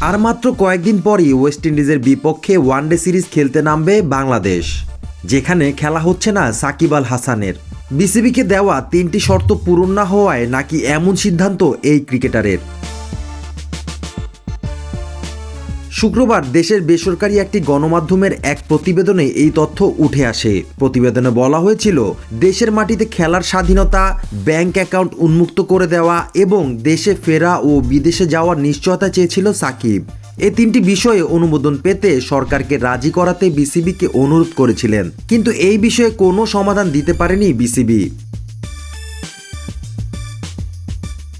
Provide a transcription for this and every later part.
আর মাত্র কয়েকদিন পরই ওয়েস্ট ইন্ডিজের বিপক্ষে ওয়ানডে সিরিজ খেলতে নামবে বাংলাদেশ, যেখানে খেলা হচ্ছে না সাকিব আল হাসানের। বিসিবিকে দেওয়া 3টি শর্ত পূরণ না হওয়ায় নাকি এমন সিদ্ধান্ত এই ক্রিকেটারের। শুক্রবার দেশের বেসরকারি একটি গণমাধ্যমের এক প্রতিবেদনে এই তথ্য উঠে আসে। প্রতিবেদনে বলা হয়েছিল, দেশের মাটিতে খেলার স্বাধীনতা, ব্যাংক অ্যাকাউন্ট উন্মুক্ত করে দেওয়া এবং দেশে ফেরা ও বিদেশে যাওয়ার নিশ্চয়তা চেয়েছিল সাকিব। এই 3টি বিষয়ে অনুমোদন পেতে সরকারকে রাজি করাতে বিসিবিকে অনুরোধ করেছিলেন, কিন্তু এই বিষয়ে কোনো সমাধান দিতে পারেনি বিসিবি।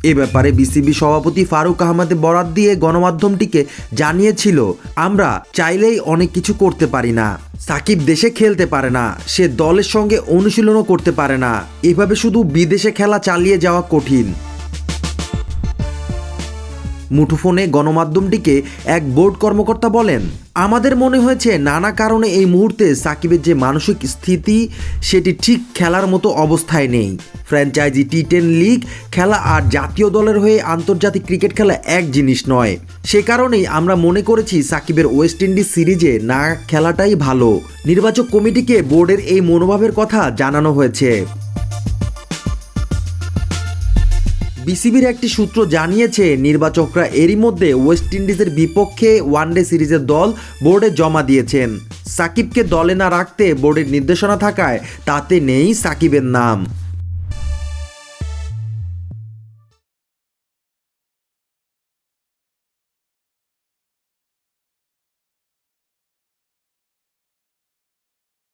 এ ব্যাপারে বিসিবি সভাপতি ফারুক আহমেদ বরাত দিয়ে গণমাধ্যমটিকে জানিয়েছিল, আমরা চাইলেই অনেক কিছু করতে পারি না। সাকিব দেশে খেলতে পারে না, সে দলের সঙ্গে অনুশীলনও করতে পারে না, এভাবে শুধু বিদেশে খেলা চালিয়ে যাওয়া কঠিন। মুঠোফোনে গণমাধ্যমটিকে এক বোর্ড কর্মকর্তা বলেন, আমাদের মনে হয়েছে নানা কারণে এই মুহূর্তে সাকিবের যে মানসিক স্থিতি সেটি ঠিক খেলার মতো অবস্থায় নেই। ফ্র্যাঞ্চাইজি টি10 লিগ খেলা আর জাতীয় দলের হয়ে আন্তর্জাতিক ক্রিকেট খেলা এক জিনিস নয়। সে কারণেই আমরা মনে করেছি সাকিবের ওয়েস্ট ইন্ডিজ সিরিজে না খেলাটাই ভালো। নির্বাচক কমিটিকে বোর্ডের এই মনোভাবের কথা জানানো হয়েছে। বিসিবির একটি সূত্র জানিয়েছে, নির্বাচকরা এরই মধ্যে ওয়েস্ট ইন্ডিজের বিপক্ষে ওয়ানডে সিরিজের দল বোর্ডে জমা দিয়েছেন। সাকিবকে দলে না রাখতে বোর্ডের নির্দেশনা থাকায় তাতে নেই সাকিবের নাম।